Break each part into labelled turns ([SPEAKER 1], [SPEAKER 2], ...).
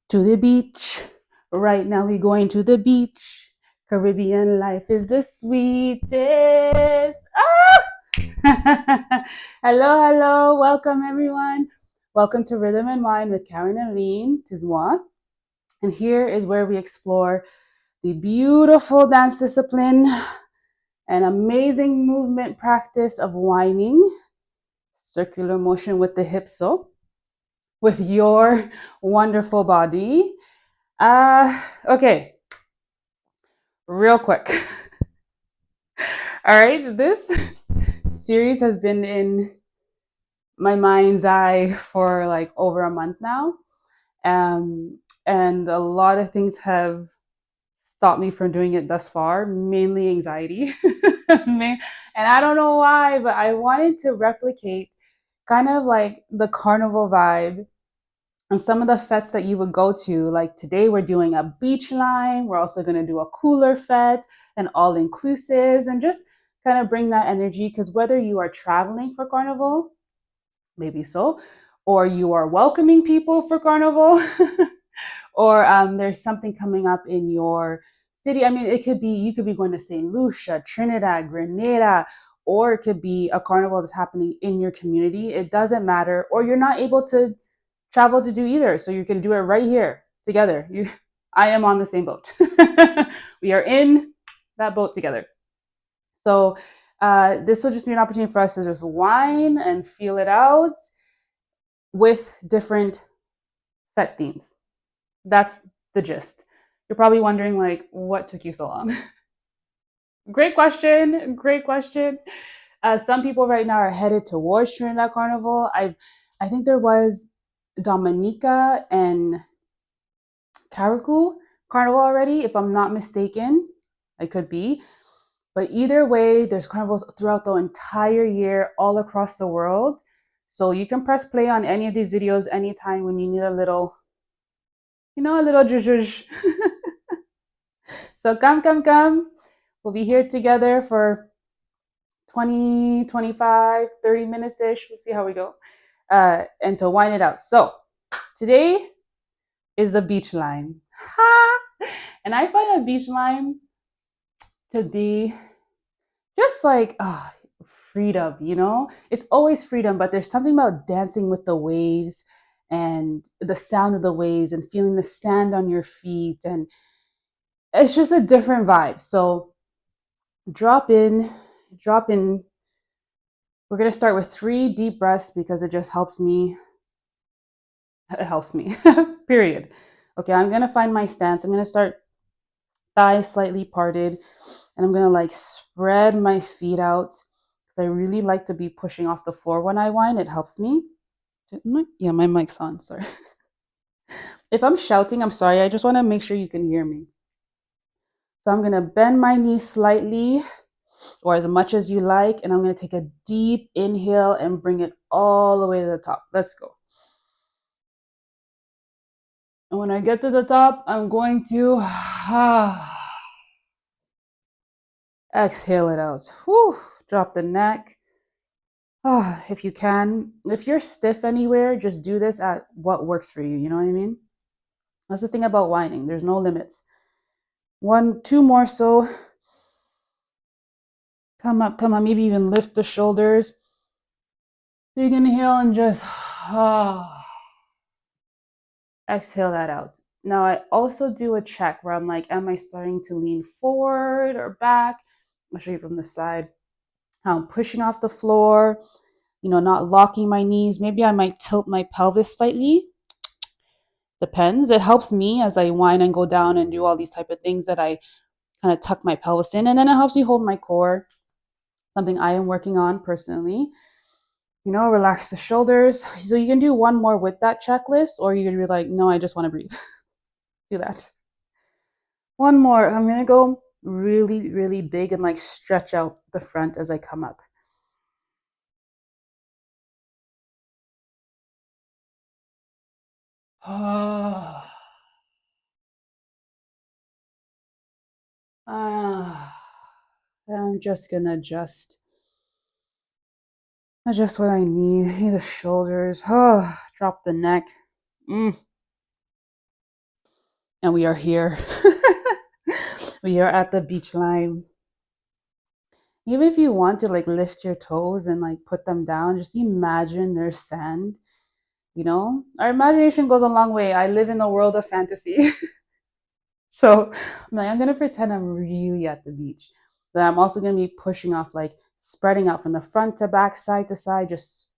[SPEAKER 1] to the beach. Right now we're going to the beach. Caribbean life is the sweetest. Ah! Hello, hello. Welcome, everyone. Welcome to Rhythm and Wine with Karin and Alleyne. Tis moi. And here is where we explore the beautiful dance discipline and amazing movement practice of whining, circular motion with the hips, so with your wonderful body. Okay, real quick. All right, this series has been in my mind's eye for like over a month now. And a lot of things have stopped me from doing it thus far, mainly anxiety. And I don't know why, but I wanted to replicate kind of like the carnival vibe and some of the fetes that you would go to. Like today, we're doing a beach line. We're also going to do a cooler fete and all inclusives and just kind of bring that energy. Because whether you are traveling for carnival, maybe so, or you are welcoming people for carnival, or there's something coming up in your city. I mean, it could be you could be going to St. Lucia, Trinidad, Grenada, or it could be a carnival that's happening in your community. It doesn't matter, or you're not able to travel to do either, so you can do it right here together. I am on the same boat. We are in that boat together. So this will just be an opportunity for us to just whine and feel it out with different fet themes. That's the gist. You're probably wondering, like, what took you so long? Great question. Great question. Some people right now are headed towards Trinidad Carnival. I think there was Dominica and Carriacou Carnival already, if I'm not mistaken. I could be. But either way, there's carnivals throughout the entire year, all across the world. So you can press play on any of these videos anytime when you need a little, a little zhuzh. So come, come, come. We'll be here together for 20, 25, 30 minutes ish. We'll see how we go. And to wind it out. So today is the beach line. And I find a beach line to be just like freedom, It's always freedom, but there's something about dancing with the waves and the sound of the waves and feeling the sand on your feet. And it's just a different vibe. So drop in, drop in. We're going to start with 3 deep breaths because it just helps me. It helps me, period. Okay, I'm going to find my stance. I'm going to start thighs slightly parted. And I'm going to like spread my feet out because I really like to be pushing off the floor when I whine. It helps me. Yeah, my mic's on. Sorry. If I'm shouting, I'm sorry. I just want to make sure you can hear me. So I'm going to bend my knees slightly or as much as you like. And I'm going to take a deep inhale and bring it all the way to the top. Let's go. And when I get to the top, I'm going to exhale it out. Whew. Drop the neck. If you can. If you're stiff anywhere, just do this at what works for you. You know what I mean? That's the thing about whining. There's no limits. 1, 2 more so. Come up, come on. Maybe even lift the shoulders. Big inhale and just exhale that out. Now I also do a check where I'm like, am I starting to lean forward or back? I'll show you from the side. How I'm pushing off the floor, not locking my knees. Maybe I might tilt my pelvis slightly. Depends. It helps me as I whine and go down and do all these type of things that I kind of tuck my pelvis in. And then it helps me hold my core, something I am working on personally. Relax the shoulders. So you can do one more with that checklist, or you can be like, no, I just want to breathe. Do that. One more. I'm going to go really, really big and like stretch out the front as I come up. I'm just going to adjust what I need. The shoulders. Drop the neck. And we are here. We are at the beach line. Even if you want to like lift your toes and like put them down, just imagine there's sand. Our imagination goes a long way. I live in a world of fantasy. So I'm gonna pretend I'm really at the beach. Then I'm also gonna be pushing off, like spreading out from the front to back, side to side, just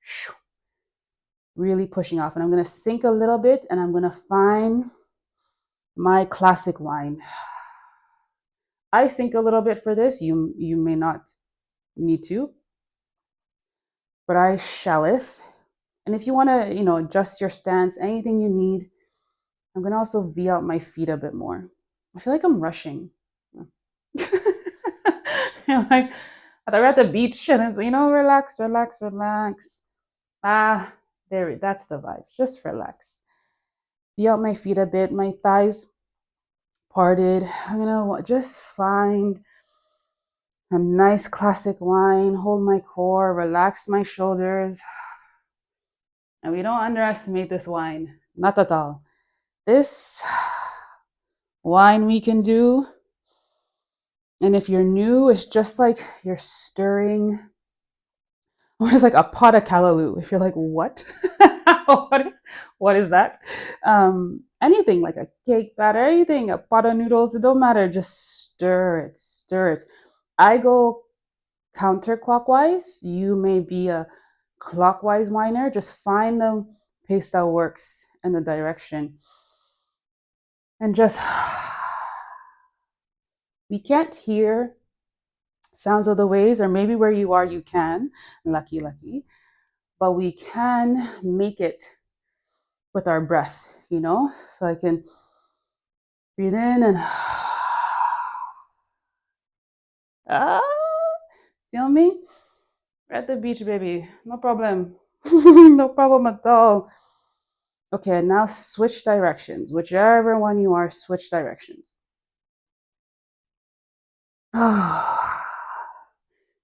[SPEAKER 1] really pushing off. And I'm gonna sink a little bit and I'm gonna find my classic wine. I sink a little bit for this. You may not need to, but I shalleth. And if you want to, adjust your stance, anything you need, I'm gonna also V out my feet a bit more. I feel like I'm rushing. Like we're at the beach and it's relax, relax, relax. That's the vibes. Just relax. V out my feet a bit, my thighs parted. I'm gonna just find a nice classic wine, hold my core, relax my shoulders. And we don't underestimate this wine. Not at all. This wine we can do. And if you're new, it's just like you're stirring. Or it's like a pot of callaloo. If you're like, what? what is that? Anything like a cake batter, anything, a pot of noodles, it don't matter. Just stir it, stir it. I go counterclockwise. You may be a clockwise whiner. Just find the pace that works in the direction. And just, we can't hear sounds of the waves, or maybe where you are, you can. Lucky, lucky. But we can make it with our breath, So I can breathe in and feel me? We're at the beach, baby. No problem. No problem at all. Okay, now switch directions. Whichever one you are, switch directions.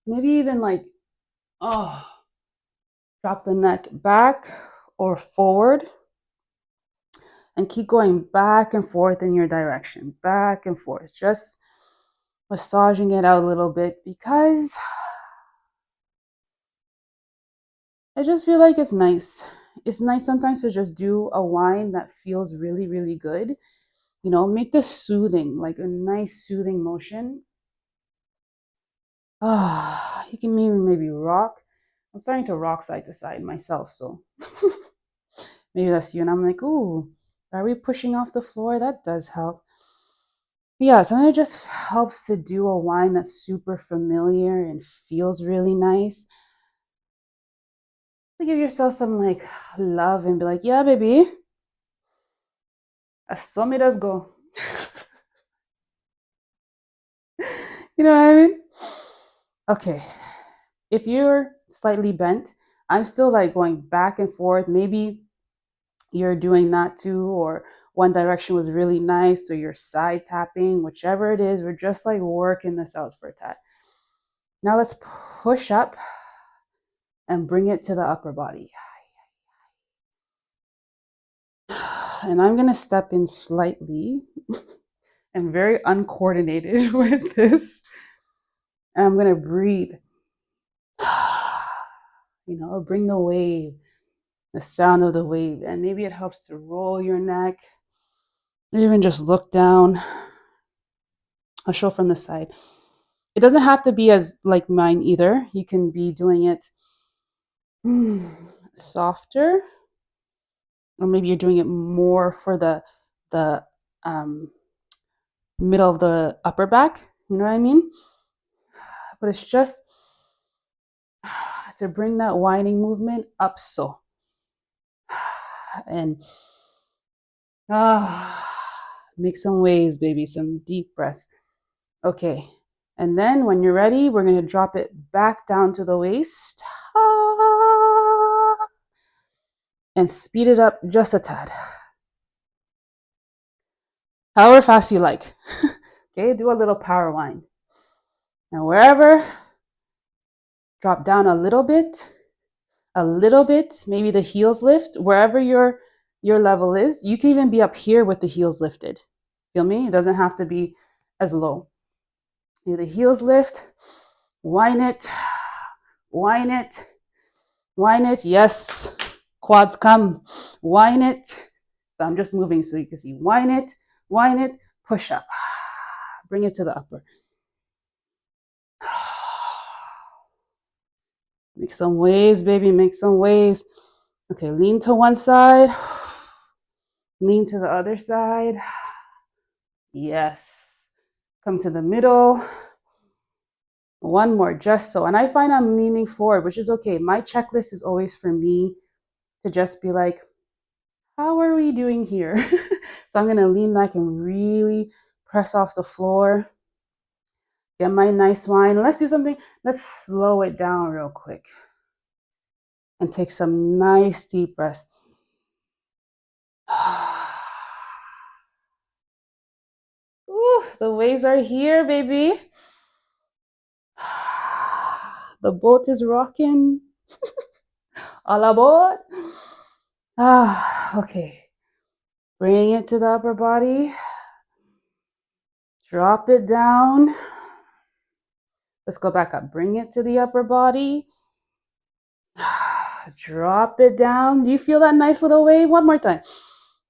[SPEAKER 1] Maybe even like, drop the neck back or forward and keep going back and forth in your direction, back and forth, just massaging it out a little bit, because I just feel like it's nice. It's nice sometimes to just do a wine that feels really, really good. Make this soothing, like a nice soothing motion. You can maybe rock. I'm starting to rock side to side myself, so maybe that's you. And I'm like, ooh, are we pushing off the floor? That does help. Yeah, something that just helps to do a wine that's super familiar and feels really nice. To give yourself some like love and be like, yeah, baby, so me does go. You know what I mean? Okay. If you're slightly bent, I'm still like going back and forth. Maybe you're doing that too, or one direction was really nice, so you're side tapping, whichever it is. We're just like working this out for a tad. Now let's push up and bring it to the upper body. And I'm going to step in slightly. I'm very uncoordinated with this. And I'm going to breathe. Bring the wave, the sound of the wave. And maybe it helps to roll your neck. Or even just look down. I'll show from the side. It doesn't have to be as like mine either. You can be doing it softer. Or maybe you're doing it more for the middle of the upper back. You know what I mean? But it's just to bring that winding movement up, so. And make some waves, baby, some deep breaths. Okay. And then when you're ready, we're going to drop it back down to the waist. And speed it up just a tad. However fast you like. Okay, do a little power wind. Now wherever, drop down a little bit, maybe the heels lift, wherever your level is. You can even be up here with the heels lifted. Feel me? It doesn't have to be as low. The heels lift, whine it, whine it, whine it. Yes, quads come, whine it. So I'm just moving so you can see. Whine it, push up. Bring it to the upper. Make some waves, baby, make some waves. Okay, lean to one side, lean to the other side. Yes. Come to the middle. One more, just so. And I find I'm leaning forward, which is okay. My checklist is always for me to just be like, how are we doing here? So I'm going to lean back and really press off the floor. Get my nice wine. Let's do something. Let's slow it down real quick and take some nice deep breaths. Ooh, the waves are here, baby. The boat is rocking. All aboard. Okay. Bring it to the upper body. Drop it down. Let's go back up. Bring it to the upper body. Drop it down. Do you feel that nice little wave? One more time.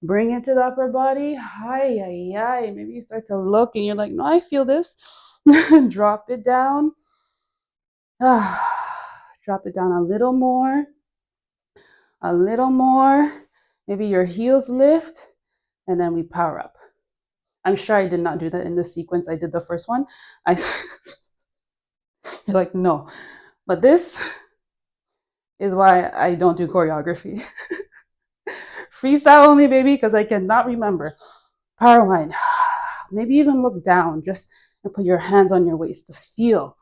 [SPEAKER 1] Bring it to the upper body. Hi, hi, hi. Maybe you start to look and you're like, no, I feel this. Drop it down. Drop it down a little more. A little more. Maybe your heels lift. And then we power up. I'm sure I did not do that in the sequence. I did the first one. You're like, no. But this is why I don't do choreography. Freestyle only, baby, because I cannot remember. Power line. Maybe even look down just and put your hands on your waist to feel.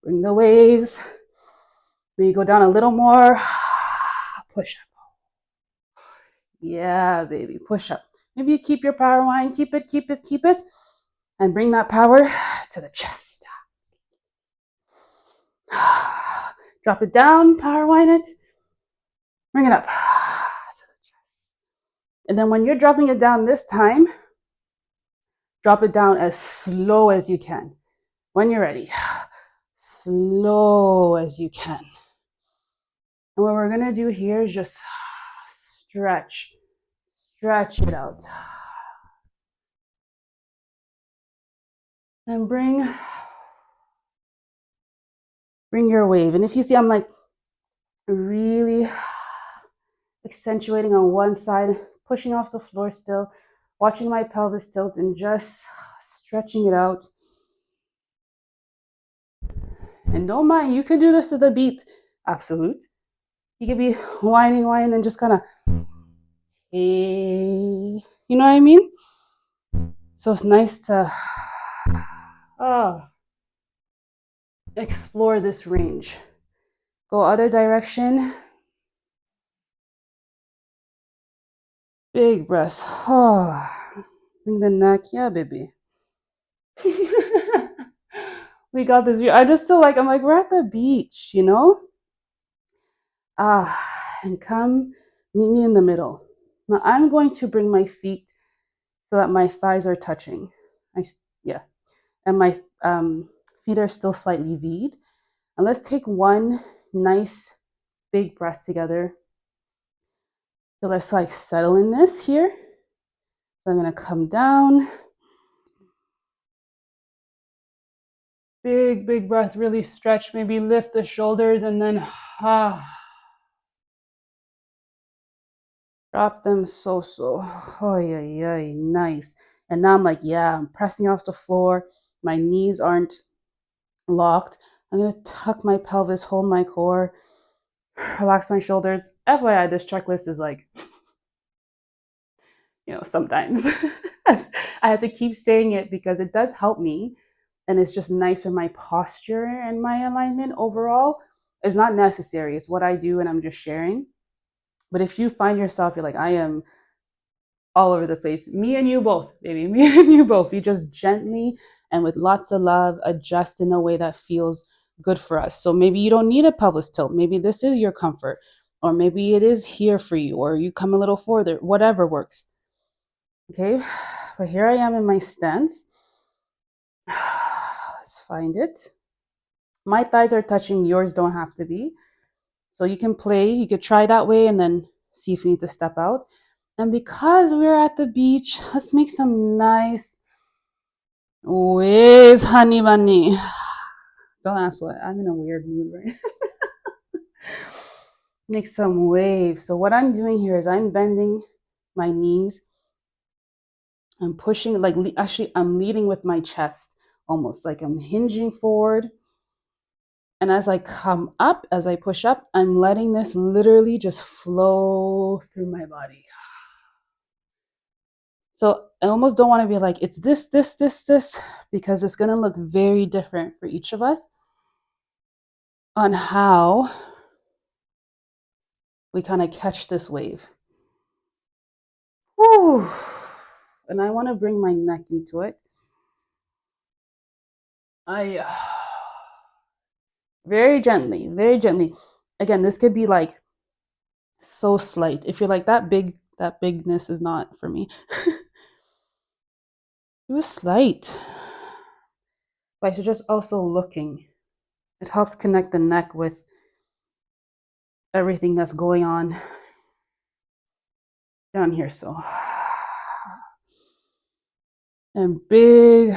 [SPEAKER 1] Bring the waves. Maybe go down a little more. Push up. Yeah, baby, push up. Maybe you keep your power line. Keep it, keep it, keep it. And bring that power to the chest. Drop it down, power line it. Bring it up to the chest. And then when you're dropping it down this time, drop it down as slow as you can. When you're ready, slow as you can. And what we're gonna do here is just stretch it out. And bring your wave. And if you see, I'm like really accentuating on one side, pushing off the floor still, watching my pelvis tilt and just stretching it out. And don't mind, you can do this to the beat. Absolute. You could be whining and just kind of, hey, you know what I mean? So it's nice to explore this range. Go other direction. Big breath. Bring the neck. Yeah, baby. We got this view. I just feel like, I'm like, we're at the beach, you know? And come meet me in the middle. Now I'm going to bring my feet so that my thighs are touching. And my feet are still slightly V'd. And let's take one nice big breath together. So let's like settle in this here. So I'm gonna come down. Big breath, really stretch, maybe lift the shoulders and then drop them so. Oh, yeah, nice. And now I'm like, yeah, I'm pressing off the floor. My knees aren't locked. I'm gonna tuck my pelvis, hold my core, relax my shoulders. FYI, this checklist is like, sometimes I have to keep saying it because it does help me. And it's just nice for my posture and my alignment overall. It's not necessary. It's what I do and I'm just sharing. But if you find yourself, you're like, I am all over the place. Me and you both, baby. Me and you both. You just gently and with lots of love adjust in a way that feels good for us. So maybe you don't need a pelvis tilt. Maybe this is your comfort. or maybe it is here for you, or you come a little further, whatever works. Okay, but here I am in my stance. Let's find it. My thighs are touching, yours don't have to be. So you can play, you could try that way and then see if you need to step out. And because we're at the beach, let's make some nice waves, honey bunny. Don't ask what, I'm in a weird mood right now. Make some waves. So what I'm doing here is I'm bending my knees. I'm pushing, like actually I'm leading with my chest, almost like I'm hinging forward. And as I come up, as I push up, I'm letting this literally just flow through my body. So I almost don't want to be like, it's this, because it's going to look very different for each of us on how we kind of catch this wave. Whew. And I want to bring my neck into it. Very gently, very gently. Again, this could be like so slight. If you're like that bigness is not for me. It was slight. But I suggest also looking. It helps connect the neck with everything that's going on down here. So, and big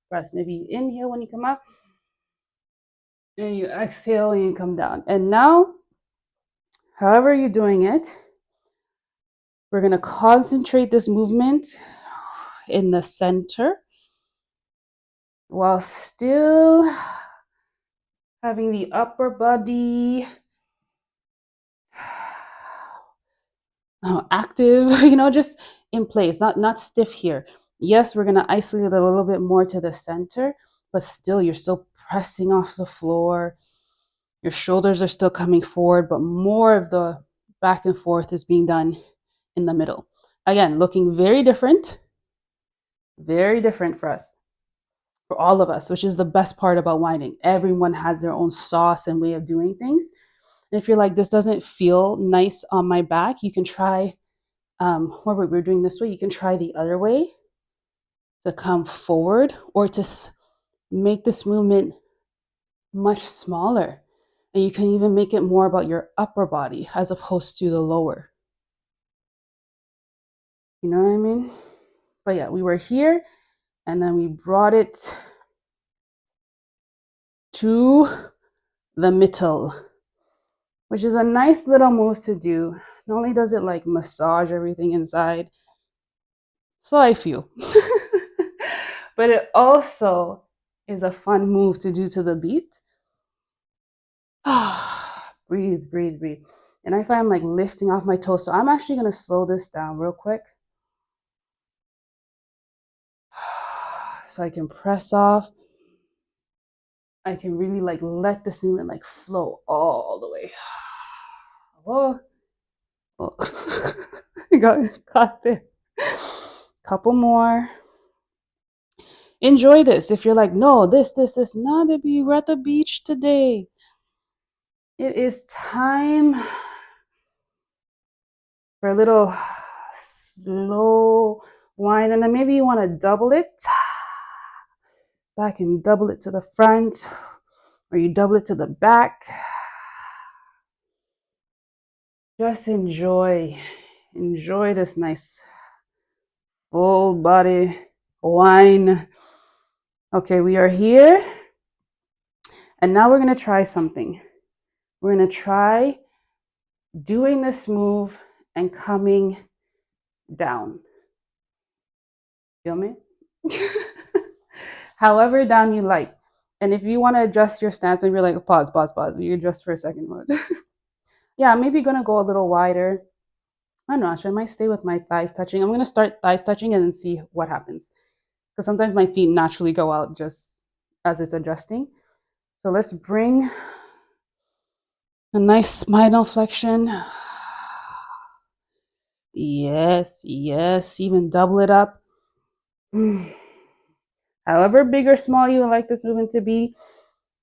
[SPEAKER 1] breaths. Maybe you inhale when you come up, and you exhale and you come down. And now, however you're doing it, we're going to concentrate this movement in the center while still having the upper body active, just in place, not stiff here. Yes, we're going to isolate it a little bit more to the center, but still you're still pressing off the floor. Your shoulders are still coming forward, but more of the back and forth is being done in the middle. Again, looking very different for us, for all of us, which is the best part about winding. Everyone has their own sauce and way of doing things. And if you're like, this doesn't feel nice on my back, you can try, what we're doing this way, you can try the other way to come forward or to make this movement much smaller. And you can even make it more about your upper body as opposed to the lower. You know what I mean? But yeah, we were here and then we brought it to the middle, which is a nice little move to do. Not only does it like massage everything inside, so I feel, but it also is a fun move to do to the beat. Breathe, breathe, breathe. And I find I'm like lifting off my toes. So I'm actually going to slow this down real quick, so I can press off. I can really like let this movement like flow all the way. Oh, got there. Couple more. Enjoy this. If you're like, no, this, nah, baby, we're at the beach today. It is time for a little slow wind, and then maybe you want to double it back and double it to the front, or you double it to the back. Just enjoy this nice full body wine. Okay, we are here, and now we're going to try something. We're going to try doing this move and coming down. Feel me? However down you like. And if you want to adjust your stance, maybe you're like, pause. You adjust for a second. Yeah, maybe going to go a little wider. I don't know, actually, I might stay with my thighs touching. I'm going to start thighs touching and then see what happens. Because sometimes my feet naturally go out just as it's adjusting. So let's bring a nice spinal flexion. Yes, even double it up. However big or small you would like this movement to be.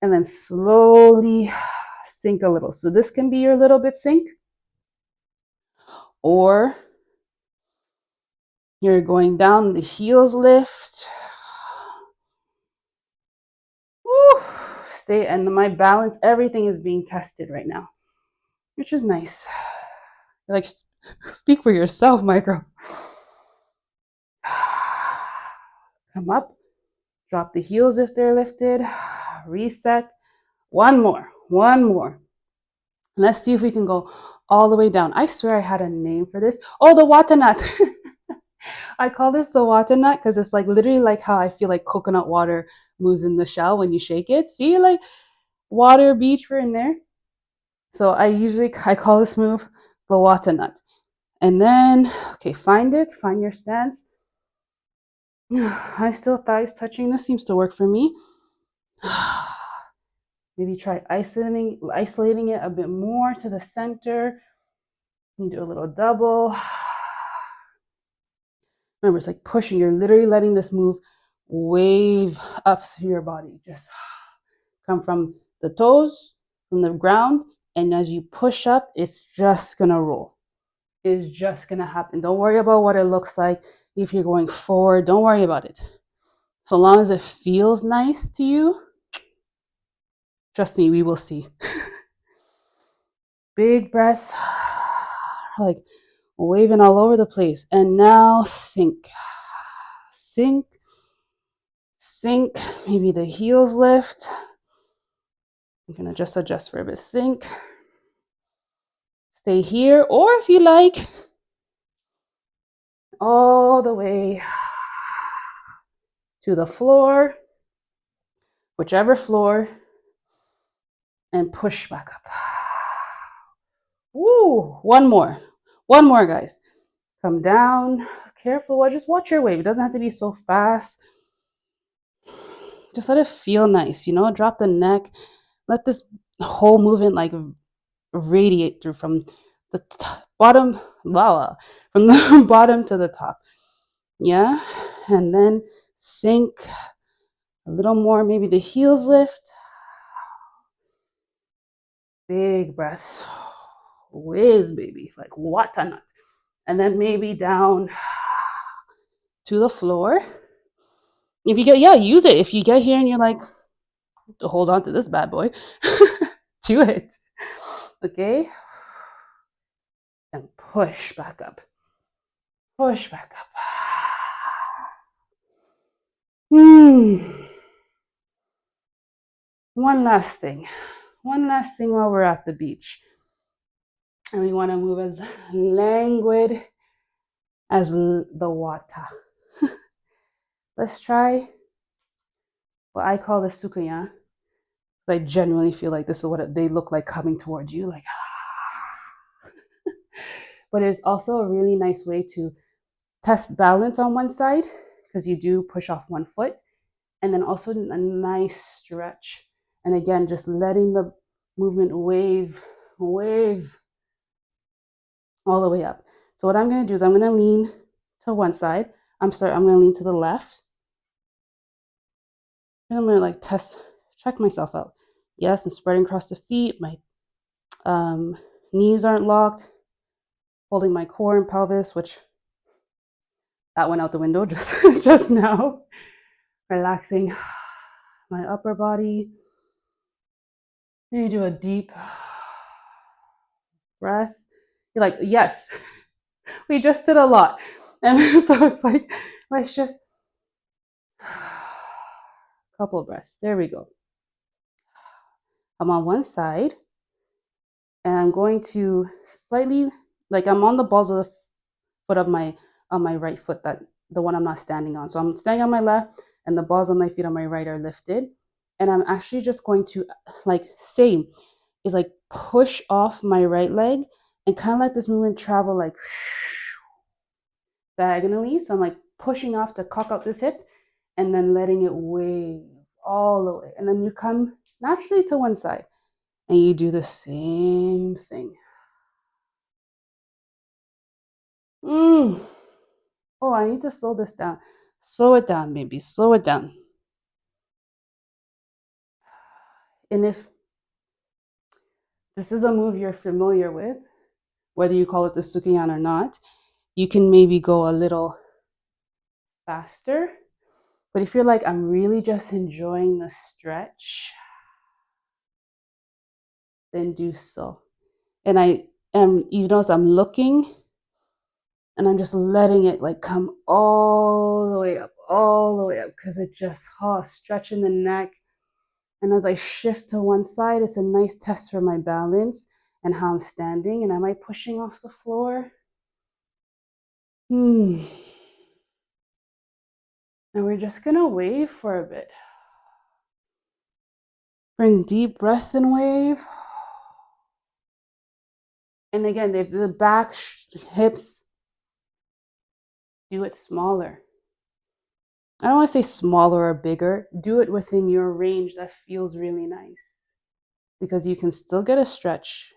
[SPEAKER 1] And then slowly sink a little. So this can be your little bit sink, or you're going down, the heels lift. Woo. Stay, and my balance, everything is being tested right now, which is nice. Like, speak for yourself, Micro. Come up, drop the heels if they're lifted, reset. One more. Let's see if we can go all the way down. I swear I had a name for this. Oh, the Wata nut. I call this the Wata nut because it's like literally like how I feel like coconut water moves in the shell when you shake it. See, like water beach for in there. So I call this move the Wata nut. And then, okay, find your stance. I still thighs touching. This seems to work for me. Maybe try isolating it a bit more to the center. You do a little double. Remember, it's like pushing. You're literally letting this move wave up through your body. Just come from the toes, from the ground, and as you push up, it's just gonna roll. It's just gonna happen. Don't worry about what it looks like. If you're going forward, don't worry about it. So long as it feels nice to you, trust me, we will see. Big breaths, like waving all over the place. And now sink. Maybe the heels lift. I'm gonna just adjust for a bit. Sink. Stay here, or if you like, all the way to the floor, whichever floor, and push back up. Woo! One more, guys. Come down. Careful. Just watch your wave. It doesn't have to be so fast. Just let it feel nice. Drop the neck. Let this whole movement like radiate through from the bottom, from the bottom to the top. Yeah, and then sink a little more. Maybe the heels lift. Big breaths. Whiz, baby, like Wata nut. And then maybe down to the floor. If you use it. If you get here and you're like, to hold on to this bad boy, do it. Okay. And push back up. Push back up. One last thing while we're at the beach. And we want to move as languid as the water. Let's try what I call the sukuya. I genuinely feel like this is what they look like coming towards you, like. But it's also a really nice way to test balance on one side, because you do push off one foot, and then also a nice stretch. And again, just letting the movement wave all the way up. So what I'm going to do is I'm going to lean to one side. I'm going to lean to the left. And I'm going to check myself out. Yes, I'm spreading across the feet. My knees aren't locked. Holding my core and pelvis, which that went out the window just now. Relaxing my upper body. Then you do a deep breath. You're like, yes, we just did a lot. And so it's like, let's just couple of breaths. There we go. I'm on one side, and I'm going to slightly, like I'm on the balls of the foot of on my right foot, that the one I'm not standing on. So I'm standing on my left, and the balls on my feet on my right are lifted. And I'm actually just going to, like, push off my right leg and kind of let this movement travel like diagonally. So I'm like pushing off to cock out this hip and then letting it wave all the way. And then you come naturally to one side and you do the same thing. Oh, I need to slow this down. Slow it down, baby. Slow it down. And if This is a move you're familiar with, whether you call it the Sukiyan or not. You can maybe go a little faster. But if you're like, I'm really just enjoying the stretch, then do so. And I am, you notice I'm looking and I'm just letting it like come all the way up, all the way up, because it just, stretching the neck. And as I shift to one side, it's a nice test for my balance and how I'm standing. And am I pushing off the floor? And we're just gonna wave for a bit. Bring deep breaths and wave. And again, if the back, hips, do it smaller. I don't want to say smaller or bigger. Do it within your range that feels really nice. Because you can still get a stretch.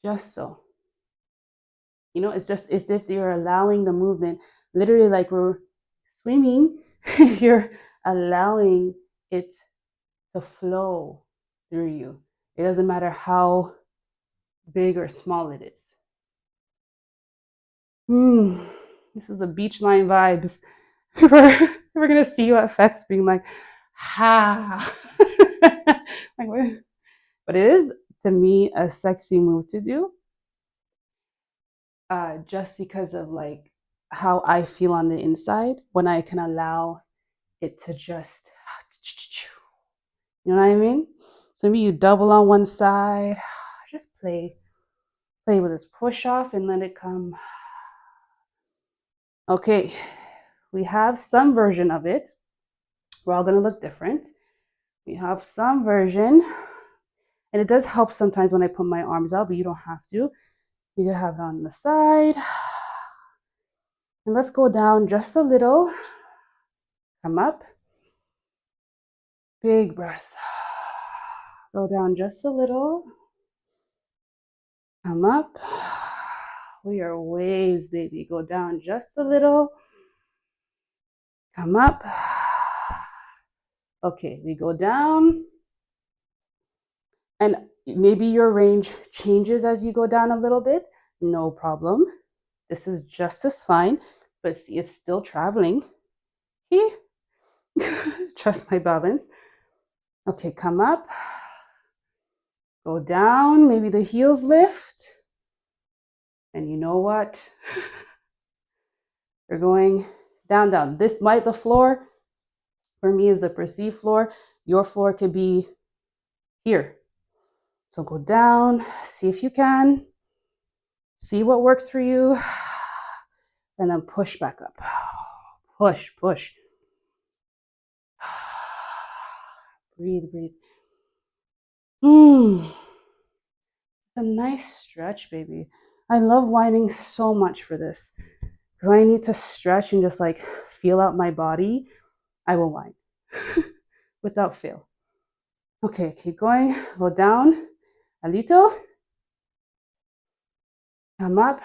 [SPEAKER 1] Just so. You know, it's just as if you're allowing the movement, literally like we're swimming, you're allowing it to flow through you. It doesn't matter how big or small it is. This is the beach line vibes. we're gonna see you at Fets being like, ha. Like, but it is to me a sexy move to do, just because of like how I feel on the inside when I can allow it to just, you know what I mean? So maybe you double on one side, just play with this push off and let it come. Okay, we have some version of it. We're all gonna look different. We have some version, and it does help sometimes when I put my arms out, but you don't have to. You can have it on the side. And let's go down just a little. Come up. Big breath. Go down just a little. Come up. We are waves, baby. Go down just a little. Come up. Okay, we go down. And maybe your range changes as you go down a little bit. No problem. This is just as fine. But see, it's still traveling. Trust my balance. Okay, come up. Go down. Maybe the heels lift. And you know what? You're going down, down. This might, the floor for me is the perceived floor. Your floor could be here. So go down, see if you can, see what works for you, and then push back up. Push, push. Breathe, breathe. It's a nice stretch, baby. I love whining so much for this. Because I need to stretch and just like feel out my body, I will whine without fail. Okay, keep going. Go down a little. Come up.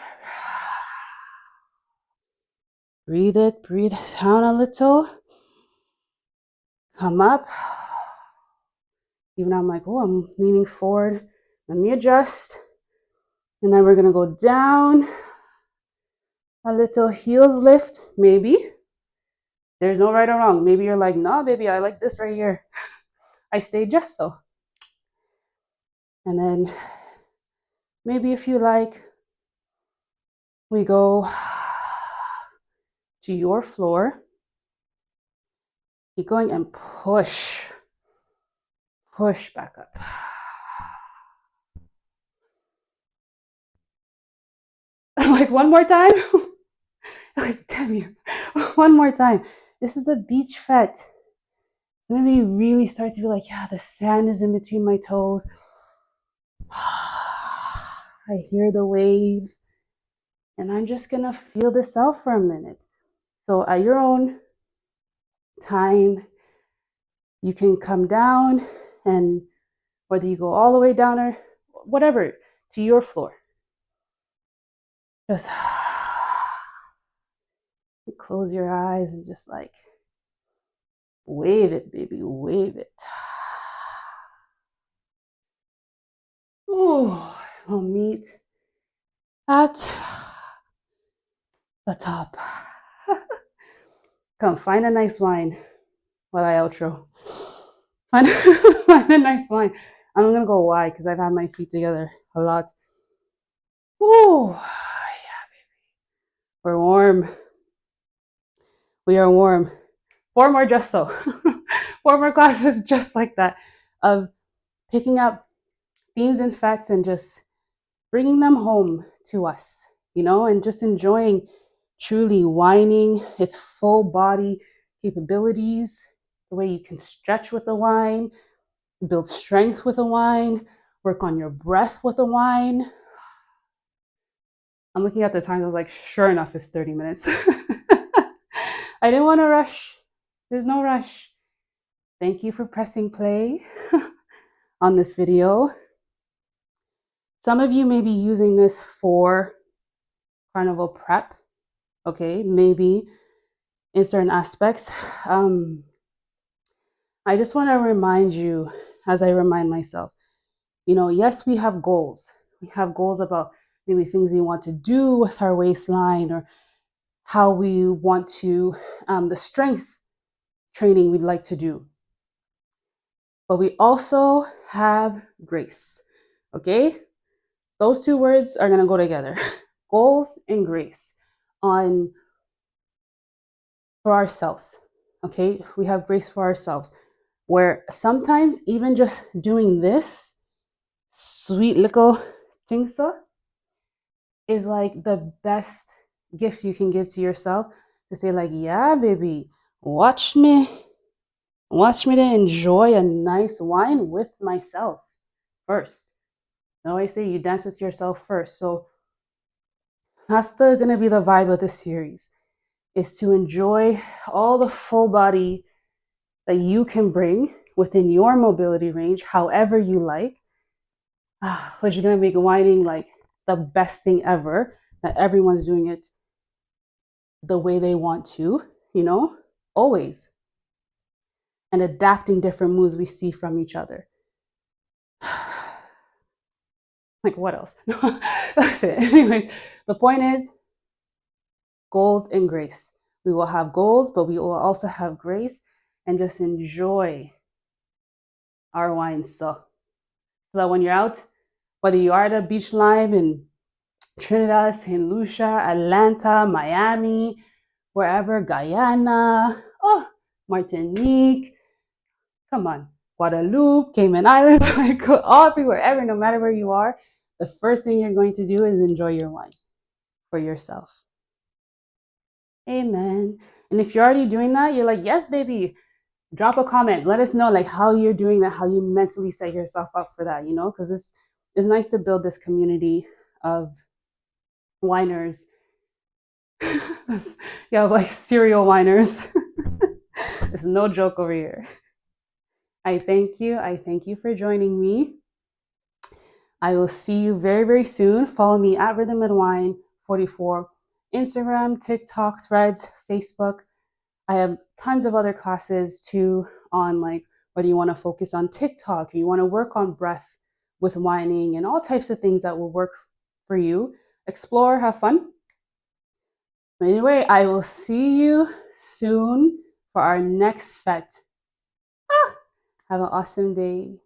[SPEAKER 1] Breathe it. Breathe down a little. Come up. Even I'm like, oh, I'm leaning forward. Let me adjust. And then we're going to go down. A little heels lift, maybe. There's no right or wrong. Maybe you're like, no, baby, I like this right here. I stay just so. And then maybe if you like, we go to your floor. Keep going and push. Push back up. Like one more time. Like, damn you. One more time. This is the beach fet. Maybe you really start to feel like, yeah, the sand is in between my toes. I hear the wave. And I'm just going to feel this out for a minute. So at your own time, you can come down, and whether you go all the way down or whatever, to your floor. Just close your eyes and just like wave it, baby, wave it. Oh, we'll meet at the top. Come find a nice wine while I outro. Find, find a nice wine. I'm gonna go wide because I've had my feet together a lot. Oh, yeah, we're warm. We are warm. 4 more just so. 4 more classes just like that of picking up beans and fats and just bringing them home to us, and just enjoying truly whining its full body capabilities, the way you can stretch with the wine, build strength with a wine, work on your breath with a wine. I'm looking at the time. I was like, sure enough, it's 30 minutes. I didn't want to rush. There's no rush. Thank you for pressing play on this video. Some of you may be using this for carnival prep, okay? Maybe in certain aspects. I just want to remind you, as I remind myself, yes, we have goals. We have goals about maybe things we want to do with our waistline, or how we want to, the strength training we'd like to do. But we also have grace, okay? Those 2 words are going to go together. Goals and grace for ourselves, okay? We have grace for ourselves, where sometimes even just doing this sweet little tingsa is like the best gift you can give to yourself, to say like, yeah, baby, watch me to enjoy a nice wine with myself first. I always say you dance with yourself first. So that's gonna be the vibe of this series, is to enjoy all the full body that you can bring within your mobility range, however you like, which is gonna make whining like the best thing ever, that everyone's doing it the way they want to, always. And adapting different moves we see from each other. Like, what else? That's it. Anyway, the point is goals and grace. We will have goals, but we will also have grace, and just enjoy our wine. So that when you're out, whether you are at a beach lime in Trinidad, St. Lucia, Atlanta, Miami, wherever, Guyana, Martinique, come on, Guadeloupe, Cayman Islands, like all everywhere, no matter where you are, the first thing you're going to do is enjoy your wine for yourself. Amen. And if you're already doing that, you're like, yes, baby, drop a comment. Let us know like how you're doing that, how you mentally set yourself up for that, because it's nice to build this community of whiners. Yeah, like serial whiners. It's no joke over here. I thank you for joining me. I will see you very, very soon. Follow me at Rhythm and Wine 44, Instagram, TikTok, Threads, Facebook. I have tons of other classes too, on like whether you want to focus on TikTok, or you want to work on breath with whining, and all types of things that will work for you. Explore, have fun. Anyway, I will see you soon for our next fete. Have an awesome day.